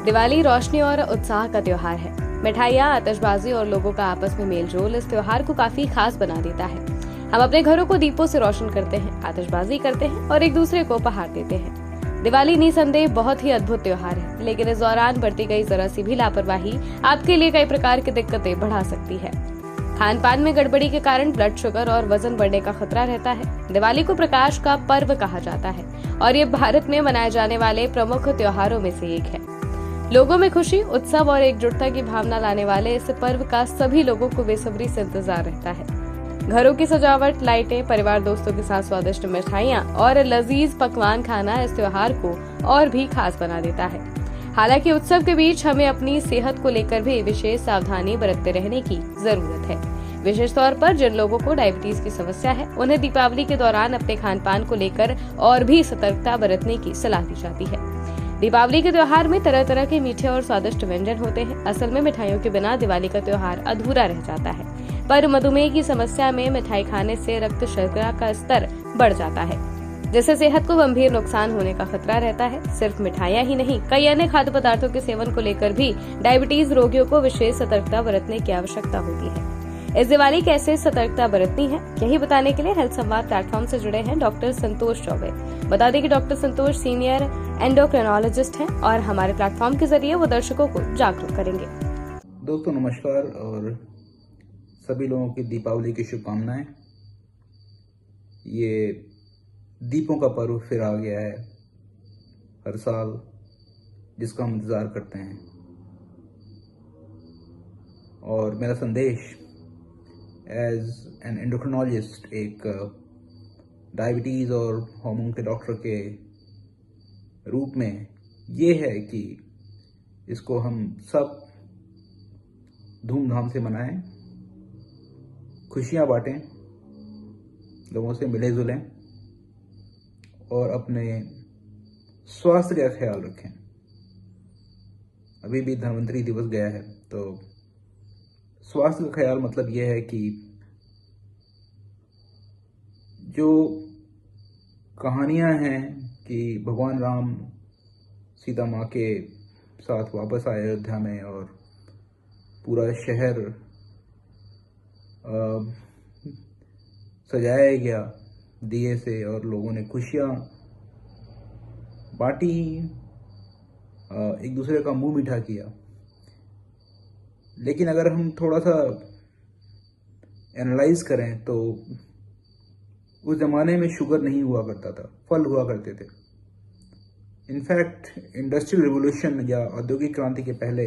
दिवाली रोशनी और उत्साह का त्योहार है। मिठाइयाँ, आतिशबाजी और लोगों का आपस में मेलजोल इस त्योहार को काफी खास बना देता है। हम अपने घरों को दीपों से रोशन करते हैं, आतिशबाजी करते हैं और एक दूसरे को उपहार देते हैं। दिवाली निसंदेह बहुत ही अद्भुत त्योहार है, लेकिन इस दौरान बढ़ती गई जरा सी भी लापरवाही आपके लिए कई प्रकार की दिक्कतें बढ़ा सकती है। खान पान में गड़बड़ी के कारण ब्लड शुगर और वजन बढ़ने का खतरा रहता है। दिवाली को प्रकाश का पर्व कहा जाता है और ये भारत में मनाए जाने वाले प्रमुख त्योहारों में से एक है। लोगों में खुशी, उत्सव और एकजुटता की भावना लाने वाले इस पर्व का सभी लोगों को बेसब्री से इंतजार रहता है। घरों की सजावट, लाइटें, परिवार दोस्तों के साथ स्वादिष्ट मिठाइयाँ और लजीज पकवान खाना इस त्योहार को और भी खास बना देता है। हालांकि उत्सव के बीच हमें अपनी सेहत को लेकर भी विशेष सावधानी बरतते रहने की जरूरत है। विशेष तौर पर जिन लोगों को डायबिटीज की समस्या है, उन्हें दीपावली के दौरान अपने खान पान को लेकर और भी सतर्कता बरतने की सलाह दी जाती है। दीपावली के त्योहार में तरह तरह के मीठे और स्वादिष्ट व्यंजन होते हैं। असल में मिठाइयों के बिना दिवाली का त्योहार अधूरा रह जाता है। पर मधुमेह की समस्या में मिठाई खाने से रक्त शर्करा का स्तर बढ़ जाता है, जिससे सेहत को गंभीर नुकसान होने का खतरा रहता है। सिर्फ मिठाइयाँ ही नहीं, कई अन्य खाद्य पदार्थों के सेवन को लेकर भी डायबिटीज रोगियों को विशेष सतर्कता बरतने की आवश्यकता होती है। इस दिवाली कैसे सतर्कता बरतनी है, यही बताने के लिए हेल्थ संवाद प्लेटफॉर्म से जुड़े हैं डॉक्टर संतोष चौबे। बता दें कि डॉक्टर संतोष सीनियर एंडोक्रिनोलॉजिस्ट हैं और हमारे प्लेटफॉर्म के जरिए वो दर्शकों को जागरूक करेंगे। दोस्तों नमस्कार और सभी लोगों की दीपावली की शुभकामनाएं। ये दीपों का पर्व फिर आ गया है, हर साल जिसका हम इंतजार करते हैं। और मेरा संदेश एज एन एंडोक्रिनोलॉजिस्ट, एक डायबिटीज़ और हार्मोन के डॉक्टर के रूप में ये है कि इसको हम सब धूमधाम से मनाएं, खुशियां बांटें, लोगों से मिले जुलें और अपने स्वास्थ्य का ख्याल रखें। अभी भी धन्वंतरि दिवस गया है, तो स्वास्थ्य का ख्याल मतलब यह है कि जो कहानियां हैं कि भगवान राम सीता माँ के साथ वापस आए अयोध्या में और पूरा शहर सजाया गया दिए से और लोगों ने खुशियां बांटी, एक दूसरे का मुंह मीठा किया। लेकिन अगर हम थोड़ा सा एनालाइज करें तो उस जमाने में शुगर नहीं हुआ करता था, फल हुआ करते थे। इनफैक्ट इंडस्ट्रियल रिवॉल्यूशन या औद्योगिक क्रांति के पहले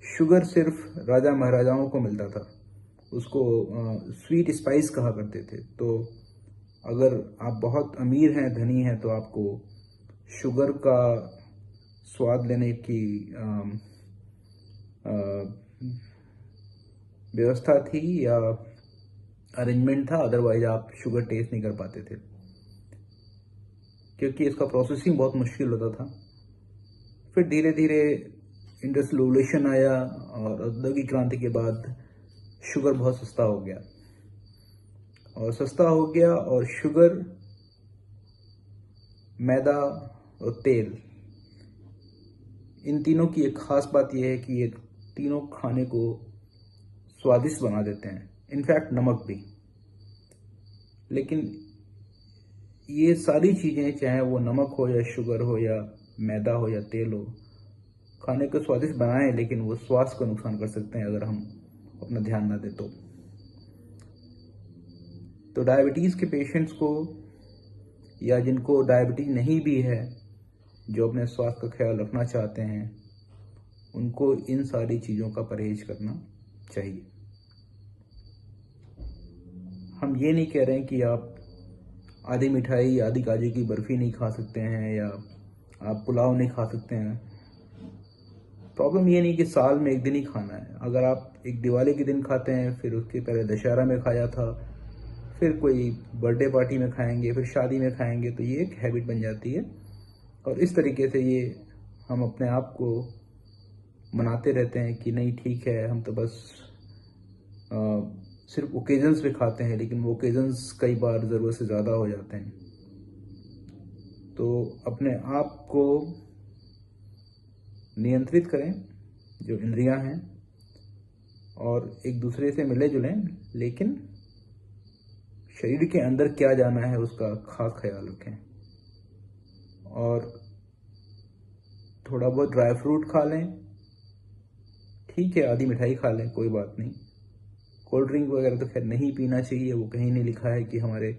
शुगर सिर्फ राजा महाराजाओं को मिलता था, उसको स्वीट स्पाइस कहा करते थे। तो अगर आप बहुत अमीर हैं, धनी हैं, तो आपको शुगर का स्वाद लेने की व्यवस्था थी या अरेंजमेंट था, अदरवाइज आप शुगर टेस्ट नहीं कर पाते थे, क्योंकि इसका प्रोसेसिंग बहुत मुश्किल होता था। फिर धीरे धीरे इंडस्ट्रियल रिवॉल्यूशन आया और औद्योगिक क्रांति के बाद शुगर बहुत सस्ता हो गया और शुगर, मैदा और तेल, इन तीनों की एक खास बात यह है कि ये तीनों खाने को स्वादिष्ट बना देते हैं, इनफैक्ट नमक भी। लेकिन ये सारी चीज़ें, चाहे वो नमक हो या शुगर हो या मैदा हो या तेल हो, खाने को स्वादिष्ट बनाएं, लेकिन वो स्वास्थ्य को नुकसान कर सकते हैं अगर हम अपना ध्यान ना दें तो डायबिटीज़ के पेशेंट्स को या जिनको डायबिटीज नहीं भी है, जो अपने स्वास्थ्य का ख्याल रखना चाहते हैं, उनको इन सारी चीज़ों का परहेज करना चाहिए। हम ये नहीं कह रहे हैं कि आप आधी मिठाई, आधी काजू की बर्फी नहीं खा सकते हैं या आप पुलाव नहीं खा सकते हैं। प्रॉब्लम ये नहीं कि साल में एक दिन ही खाना है। अगर आप एक दिवाली के दिन खाते हैं, फिर उसके पहले दशहरा में खाया था, फिर कोई बर्थडे पार्टी में खाएंगे, फिर शादी में खाएंगे, तो ये एक हैबिट बन जाती है। और इस तरीके से ये हम अपने आप को मनाते रहते हैं कि नहीं ठीक है, हम तो बस सिर्फ ओकेजन्स पे खाते हैं, लेकिन वो ओकेजन्स कई बार ज़रूरत से ज़्यादा हो जाते हैं। तो अपने आप को नियंत्रित करें जो इंद्रियां हैं और एक दूसरे से मिले जुलें, लेकिन शरीर के अंदर क्या जाना है उसका खास ख्याल रखें। और थोड़ा बहुत ड्राई फ्रूट खा लें, ठीक है, आधी मिठाई खा लें, कोई बात नहीं। कोल्ड ड्रिंक वगैरह तो खैर नहीं पीना चाहिए, वो कहीं नहीं लिखा है कि हमारे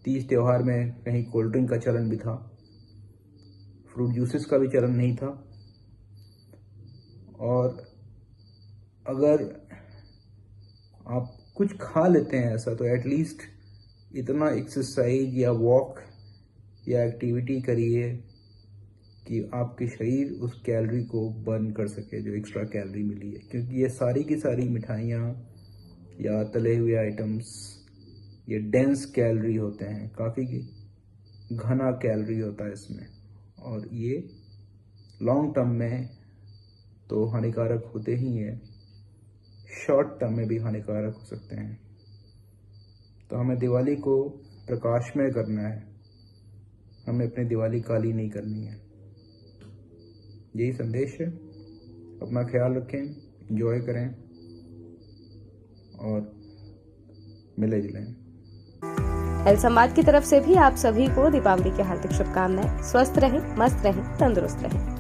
तीज त्योहार में कहीं कोल्ड ड्रिंक का चलन भी था, फ्रूट जूसेस का भी चलन नहीं था। और अगर आप कुछ खा लेते हैं ऐसा, तो एटलीस्ट इतना एक्सरसाइज या वॉक या एक्टिविटी करिए कि आपके शरीर उस कैलोरी को बर्न कर सके जो एक्स्ट्रा कैलोरी मिली है। क्योंकि ये सारी की सारी मिठाइयाँ या तले हुए आइटम्स ये डेंस कैलोरी होते हैं, काफ़ी घना कैलोरी होता है इसमें, और ये लॉन्ग टर्म में तो हानिकारक होते ही हैं, शॉर्ट टर्म में भी हानिकारक हो सकते हैं। तो हमें दिवाली को प्रकाशमय करना है, हमें अपनी दिवाली काली नहीं करनी है। यही संदेश है। अपना ख्याल रखें, एंजॉय करें और मिले जुलें। एल समाज की तरफ से भी आप सभी को दीपावली की हार्दिक शुभकामनाएं। स्वस्थ रहें, मस्त रहें, तंदुरुस्त रहें।